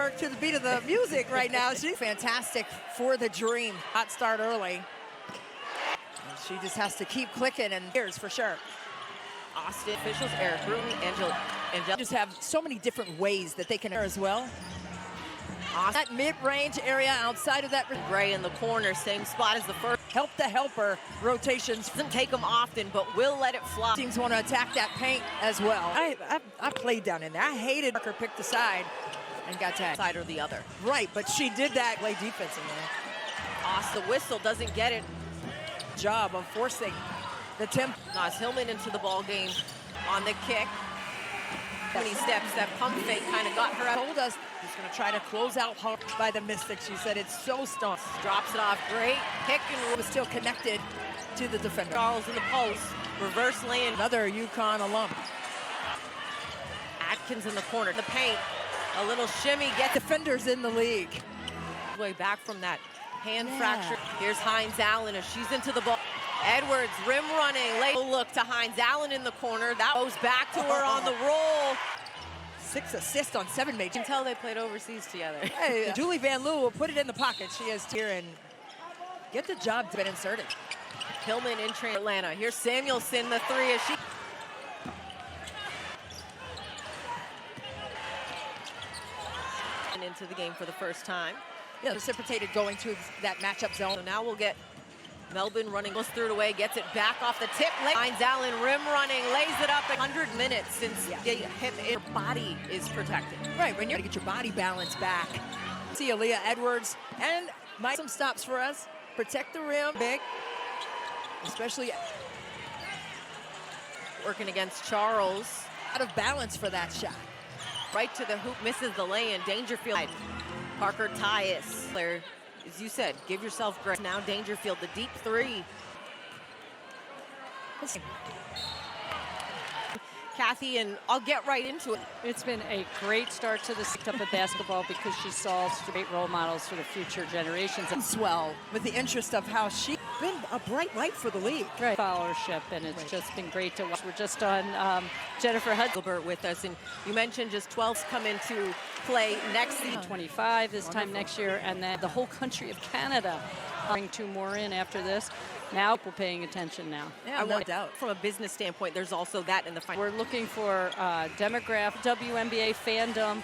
work to the beat of the music right now. She's fantastic for the Dream. Hot start early. And she just has to keep clicking, and here's for sure. Austin officials, Eric Bruton, Angela Just have so many different ways that they can as well. That mid-range area outside of that. Gray in the corner, same spot as the first. Help the helper rotations. Doesn't take them often, but will let it fly. Teams want to attack that paint as well. I played down in there. I hated Parker picked the side and got tagged. Side or the other. Right, but she did that. Play defense in there. Austin, the whistle doesn't get it. Job of forcing the temp. Nas Hillman into the ball game on the kick. Many steps, that pump fake kind of got her out. Told us he's going to try to close out hard by the Mystics. She said it's so strong. Drops it off, great pick, and was still connected to the defender. Charles in the post, reverse lane. Another UConn alum. Atkins in the corner, the paint, a little shimmy, get defenders in the league. Way back from that hand fracture. Here's Hines Allen as she's into the ball. Edwards, rim running, late look to Hines Allen in the corner. That goes back to her on the roll. 6 assists on 7 majors. You can tell they played overseas together. Hey, Julie Van Loo will put it in the pocket. She is here and get the job been inserted. Hillman in train Atlanta. Here's Samuelson, the three as she. Into the game for the first time. Yeah, precipitated going to that matchup zone. So now we'll get Melbourne running, goes through it away, gets it back off the tip. Hines Allen rim running, lays it up 100 minutes since her body is protected. Right, when you're to get your body balance back. See Aaliyah Edwards and some stops for us. Protect the rim, big. Especially working against Charles. Out of balance for that shot. Right to the hoop, misses the lay-in. Dangerfield. Parker Tyus. Claire, as you said, give yourself grace. Now Dangerfield, the deep three. Kathy, and I'll get right into it. It's been a great start to the up of basketball because she saw great role models for the future generations. Well, with the interest of how she's been a bright light for the league. Right. Followership, and it's just been great to watch. We're just on Jennifer Hudson with us, and you mentioned just 12s come into play next season. 25 this time next year, and then the whole country of Canada. Bring 2 more in after this. Now we're paying attention now. Yeah, no doubt. From a business standpoint, there's also that in the final. We're looking for demographic, WNBA fandom,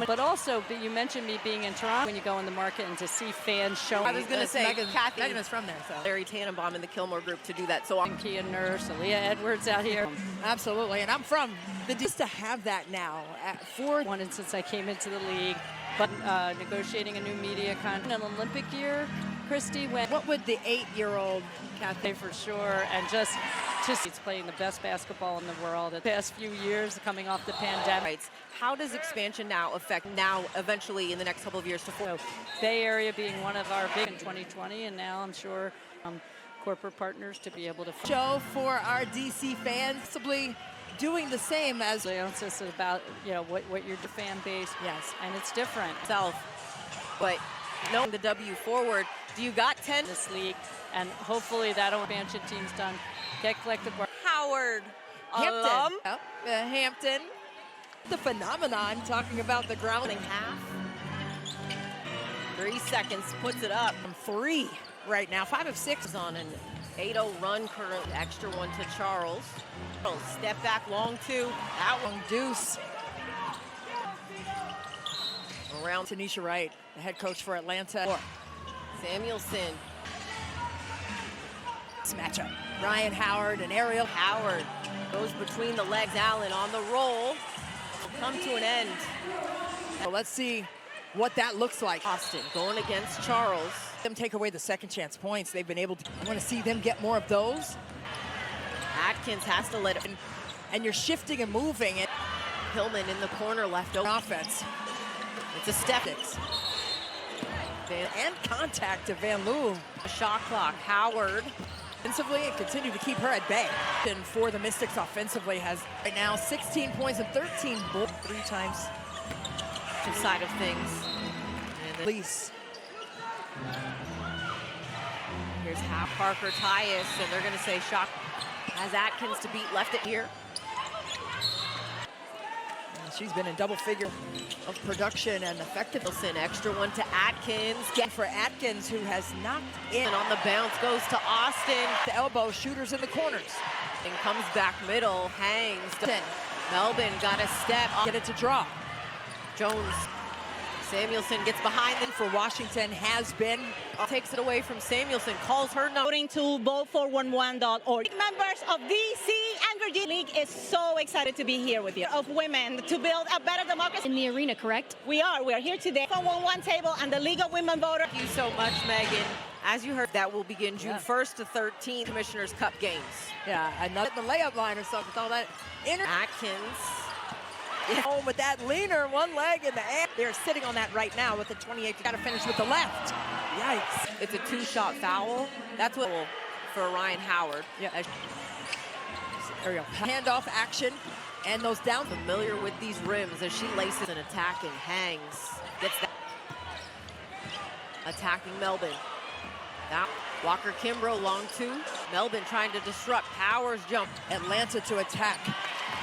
but also you mentioned me being in Toronto when you go in the market and to see fans showing. I was going to say, Kathy, Megan is from there, so. Larry Tannenbaum in the Kilmore group to do that. So I'm Kia Nurse, Aaliyah Edwards out here. Absolutely, and I'm from the just to have that now for one since I came into the league, but negotiating a new media contract, an Olympic year. Christy went. What would the 8-year-old Kathy for sure, and just he's playing the best basketball in the world the past few years coming off the pandemic. How does expansion now affect eventually in the next couple of years to so Bay Area being one of our big in 2020, and now I'm sure corporate partners to be able to show for our DC fans, possibly doing the same as it's about what your fan base. Yes, and it's different. But knowing the W forward, do you got 10 this league, and hopefully that expansion team's done. Get collective. Howard, Hampton, Hampton, the phenomenon. Talking about the grounding half. 3 seconds, puts it up. From 3 right now, 5 of 6 on an 8-0 run currently. Extra one to Charles. Step back, long 2. That one deuce. Around Tanisha Wright, the head coach for Atlanta. Samuelson. This matchup. Ryan Howard and Ariel Howard goes between the legs. Allen on the roll. Will come to an end. Well, let's see what that looks like. Austin going against Charles. Them take away the second chance points. They've been able to. I want to see them get more of those. Atkins has to let it. And you're shifting and moving. And Hillman in the corner left open. Offense. It's a step. And contact to Van Loo. A shot clock. Howard. Offensively, and continue to keep her at bay. And for the Mystics offensively has right now 16 points and 13 balls 3 times. Side of things. And Lease. Here's Parker Tyus, and they're going to say shot has Atkins to beat, left it here. She's been in double figure of production and effectiveness. Wilson, extra one to Atkins. Get For Atkins, who has knocked in on the bounce, goes to Austin. the elbow, shooters in the corners. And comes back middle, hangs. Melbourne got a step. Get it to draw. Jones. Samuelson gets behind them. For Washington has been. Takes it away from Samuelson, calls her number. Voting to vote411.org. Members of DC and Virginia League is so excited to be here with you. Of women to build a better democracy. In the arena, correct? We are here today. 411 table and the League of Women Voters. Thank you so much, Megan. As you heard, that will begin June 1st to 13th, Commissioner's Cup games. Yeah, another the layup line or something with all that. Atkins. Home with that leaner, one leg in the air. They're sitting on that right now with the 28. Got to finish with the left. Yikes. It's a two-shot foul. That's what for Ryan Howard. Yeah. Aerial handoff action, and those down. Familiar with these rims as she laces an attack and hangs. Gets that. Attacking Melbourne. Now Walker Kimbrough long two. Melbourne trying to disrupt. Powers jump. Atlanta to attack.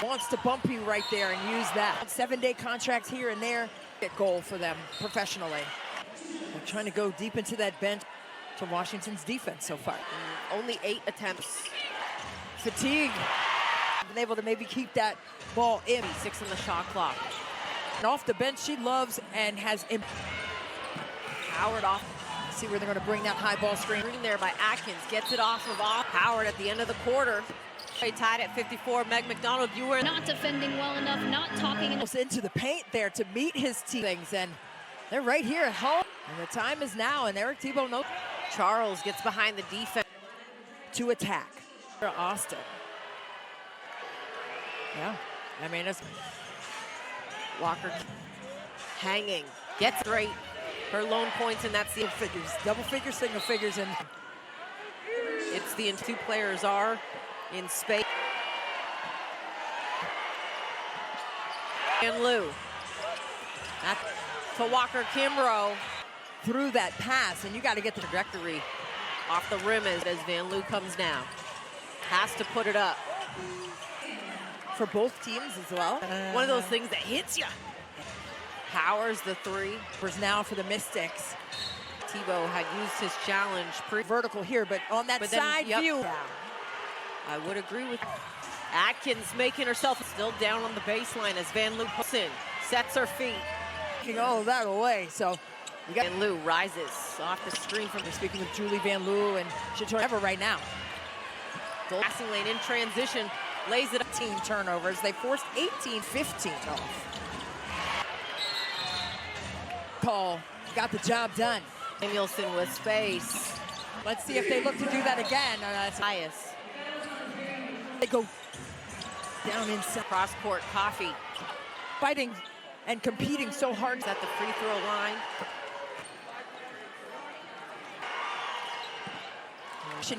Wants to bump you right there and use that. 7-day contracts here and there. Get goal for them professionally. They're trying to go deep into that bench to Washington's defense so far. Only 8 attempts. Fatigue. Been able to maybe keep that ball in. 6 on the shot clock. And off the bench she loves and has. Howard off. See where they're going to bring that high ball screen. Screen there by Atkins. Gets it off of Howard at the end of the quarter. They tied at 54. Meg McDonald, you were Not defending well enough, not talking enough. Almost into the paint there to meet his team. And they're right here at home. And the time is now. And Eric Tebow knows. Charles gets behind the defense. To attack. Austin. Yeah. I mean, it's Walker hanging. Gets straight. Her lone points, and that's the figures. Double figures, single figures, and it's the two players are in space. And Lou. To Walker Kimbrough. through that pass, and you got to get the trajectory off the rim as Van Loo comes down. Has to put it up. For both teams as well. One of those things that hits you. Powers the three. Now for the Mystics. Tebow had used his challenge vertical here, but on that side view. Yeah. I would agree with Atkins making herself still down on the baseline as Van Loo puts in, sets her feet. Taking all of that away, so you got Van Loo rises off the screen from. We're speaking with Julie Van Loo and Shator right now. Passing lane in transition, lays it up. 18 turnovers. They forced 18-15 off. Call got the job done. Samuelson with space. Let's see if they look to do that again. Bias. They go down inside. Cross-court Coffee. Fighting and competing so hard. At the free throw line.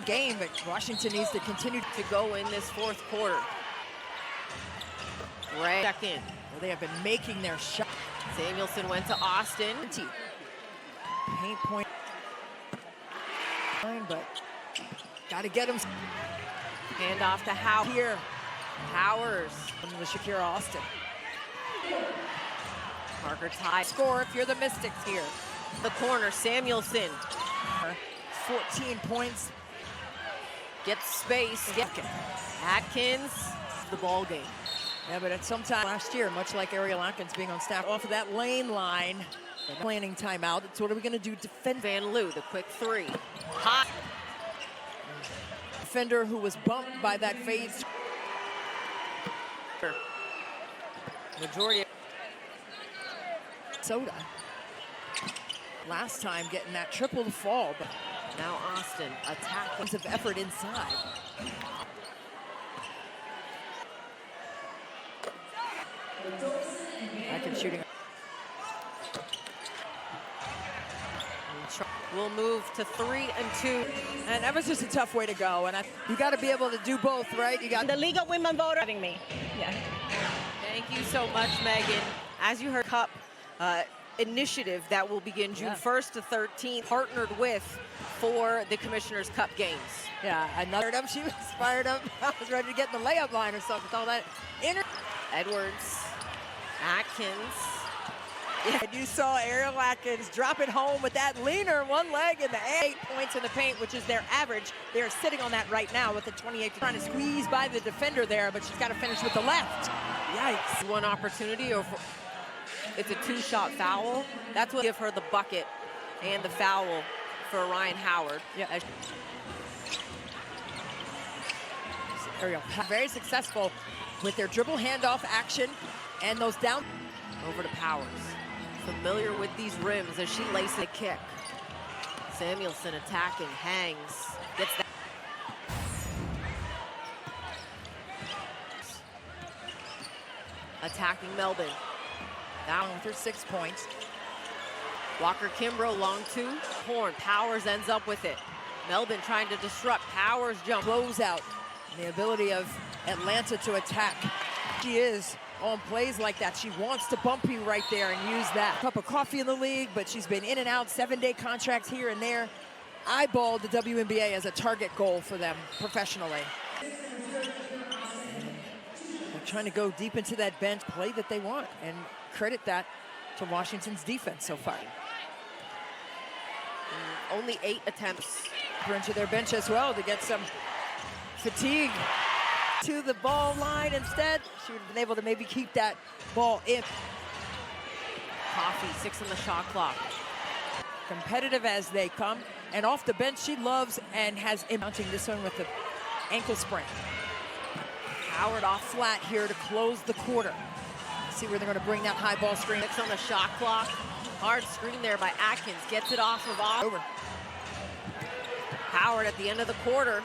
Game, but Washington needs to continue to go in this fourth quarter. Right back in. Well, they have been making their shot. Samuelson went to Austin. Paint point. But got to get him. Hand off to Howard. Here. Powers. The Shakira Austin. Parker tie. Score if you're the Mystics here. The corner, Samuelson. 14 points. Gets space. Atkins. The ball game. Yeah, but at some time last year, much like Ariel Atkins being on staff, off of that lane line, planning timeout. So what are we going to do? Defend Van Loo, the quick three. Hot. Defender who was bumped by that fade. Majority. Soda. Last time getting that triple to fall, but now Austin attack of effort inside. Back in shooting. We'll move to 3 and 2. And that was just a tough way to go. And you got to be able to do both, right? You got the League of Women Voters having me. Yeah. Thank you so much, Megan. As you heard, Cup initiative that will begin June 1st to 13th, partnered with for the Commissioner's Cup games. Yeah, another she was fired up. I was ready to get in the layup line or something with all that. Edwards. Atkins. And you saw Ariel Atkins drop it home with that leaner, one leg in the 8 points in the paint, which is their average. They're sitting on that right now with the 28. trying to squeeze by the defender there, but she's got to finish with the left. Yikes. One opportunity, or it's a two-shot foul. That's what give her the bucket and the foul for Ryan Howard. Yeah. Ariel, very successful with their dribble handoff action and those down. Over to Powers. Familiar with these rims as she laces a kick. Samuelson attacking, hangs, gets that. Attacking Melbourne. Down with her 6 points. Walker Kimbrough, long two. Horn, Powers ends up with it. Melbourne trying to disrupt. Powers jump. Close out. The ability of Atlanta to attack. She is on plays like that. She wants to bump you right there and use that. Cup of coffee in the league, but she's been in and out, 7-day contracts here and there. Eyeballed the WNBA as a target goal for them professionally. They're trying to go deep into that bench, play that they want, and credit that to Washington's defense so far. Only 8 attempts. Into their bench as well to get some fatigue. To the ball line instead. She would have been able to maybe keep that ball in. Coffee, 6 on the shot clock. Competitive as they come. And off the bench, she loves and has mounting this one with the ankle sprain. Howard off flat here to close the quarter. See where they're going to bring that high ball screen. 6 on the shot clock. Hard screen there by Atkins. Gets it off of Over. Howard at the end of the quarter.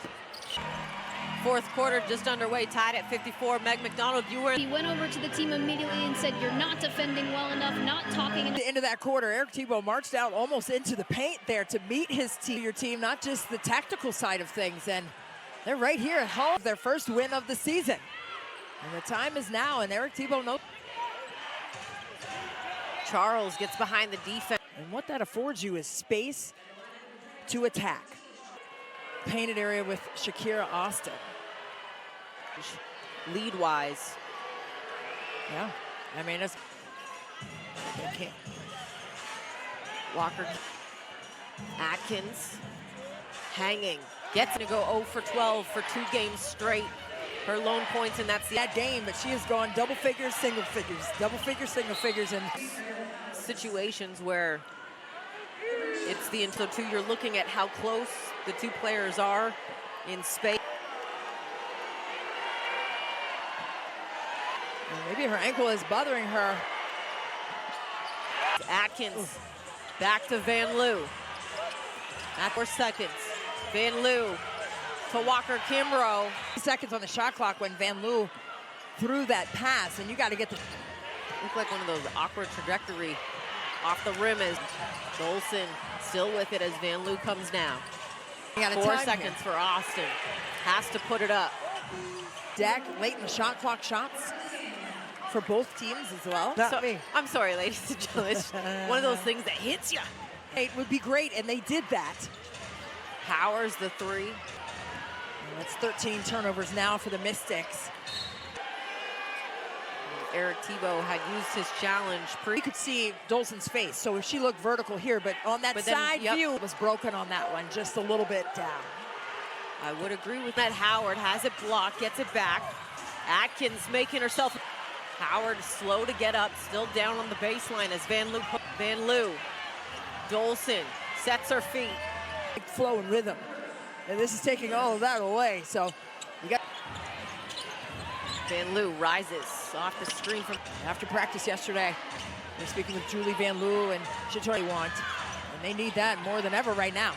Fourth quarter just underway, tied at 54. Meg McDonald, you were. He went over to the team immediately and said, "You're not defending well enough, not talking." At the end of that quarter, Eric Tebow marched out almost into the paint there to meet his team. Your team, not just the tactical side of things. And they're right here at home, their first win of the season. And the time is now, and Eric Tebow knows. Charles gets behind the defense. And what that affords you is space to attack. Painted area with Shakira Austin. Lead-wise. Yeah, I mean, it's... Okay. Walker. Atkins. Hanging. Gets to go 0 for 12 for 2 games straight. Her lone points, and that's that game, but she has gone double figures, single figures, double figures, single figures, and situations where it's the intro two. You're looking at how close the two players are in space. Maybe her ankle is bothering her. Atkins back to Van Loo. At 4 seconds. Van Loo to Walker Kimbrough. Seconds on the shot clock when Van Loo threw that pass, and you got to get the. Looked like one of those awkward trajectory off the rim as Dolson still with it as Van Loo comes down. 4 seconds for Austin. Has to put it up. Dak late in the shot clock shots for both teams as well. Not me. I'm sorry, ladies and gentlemen. It's one of those things that hits you. It would be great, and they did that. Powers the 3. That's 13 turnovers now for the Mystics. Eric Tebow had used his challenge. You could see Dolson's face, so if she looked vertical here, but on that side view, it was broken on that one, just a little bit down. I would agree with that. Howard has it blocked, gets it back. Atkins making herself. Howard slow to get up, still down on the baseline as Van Loo. Dolson sets her feet. Flow and rhythm. And this is taking all of that away, so you got. Van Loo rises off the screen from. After practice yesterday, we're speaking with Julie Van Loo and Shatori want, and they need that more than ever right now.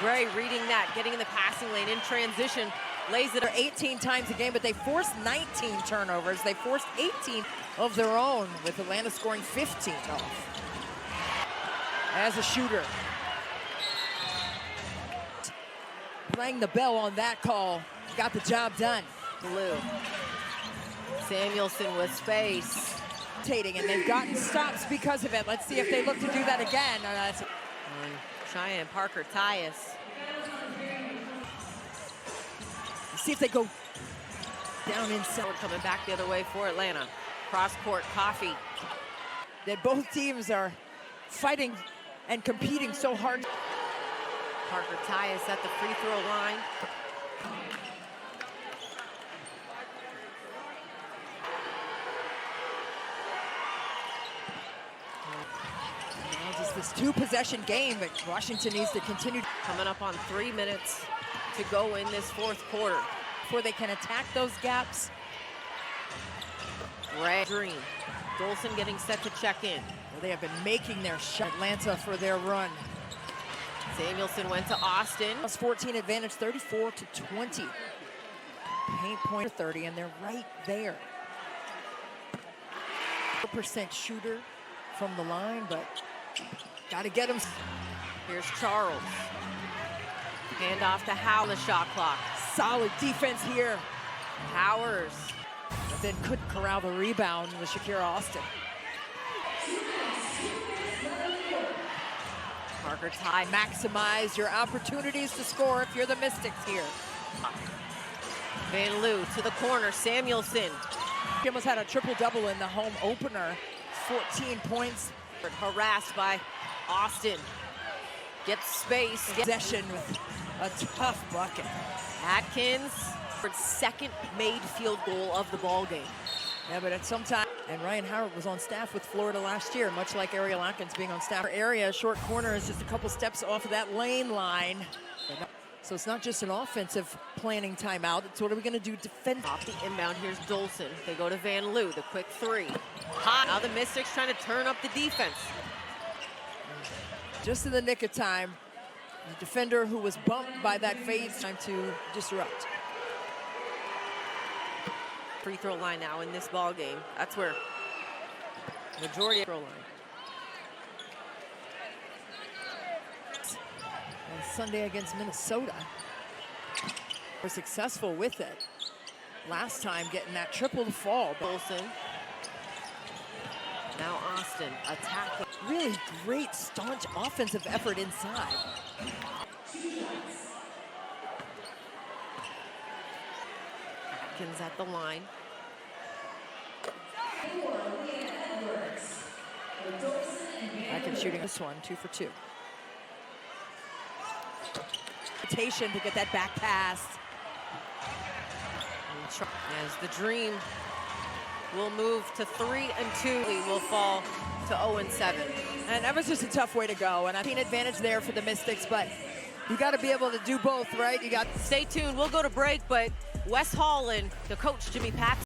Gray reading that, getting in the passing lane in transition, lays it 18 times a game, but they forced 19 turnovers. They forced 18 of their own, with Atlanta scoring 15 off. As a shooter. Rang the bell on that call, got the job done. Blue. Samuelson with space. And they've gotten stops because of it. Let's see if they look to do that again. Cheyenne Parker Tyus. See if they go down inside. Coming back the other way for Atlanta. cross-court coffee. That both teams are fighting and competing so hard. Parker Tyus at the free throw line. Now just this two-possession game, but Washington needs to continue. Coming up on 3 minutes to go in this fourth quarter. Before they can attack those gaps. Red Dream. Dolson getting set to check in. Well, they have been making their shot. Atlanta for their run. Samuelson went to Austin. Plus 14 advantage, 34-20. Paint point 30, and they're right there. 4% shooter from the line, but got to get him. Here's Charles. Hand off to Howe on the shot clock. Solid defense here. Powers. But then couldn't corral the rebound with Shakira Austin. Parker Ty. Maximize your opportunities to score if you're the Mystics here. Van Loo to the corner. Samuelson. He almost had a triple-double in the home opener. 14 points. Harassed by Austin. Gets space. Possession with a tough bucket. Atkins. Second made field goal of the ball game. Yeah, but at some time, and Ryan Howard was on staff with Florida last year, much like Ariel Atkins being on staff. Area, short corner is just a couple steps off of that lane line. So it's not just an offensive planning timeout. It's what are we going to do defend? Off the inbound, here's Dolson. They go to Van Loo, the quick three. Hot. Now the Mystics trying to turn up the defense. Just in the nick of time, the defender who was bumped by that fade, time to disrupt. Free throw line now in this ball game. That's where majority of the throw line. On Sunday against Minnesota, were successful with it. Last time getting that triple to fall. Dolson. Now Austin attack. Really great staunch offensive effort inside. Atkins at the line. Atkins shooting this one, 2 for 2. Rotation to get that back pass. As the Dream will move to 3-2. We will fall to 0-7. And that was just a tough way to go. And I think advantage there for the Mystics, but you got to be able to do both, right? You got. Stay tuned. We'll go to break, but Wes Hall and the coach, Jimmy Paxson.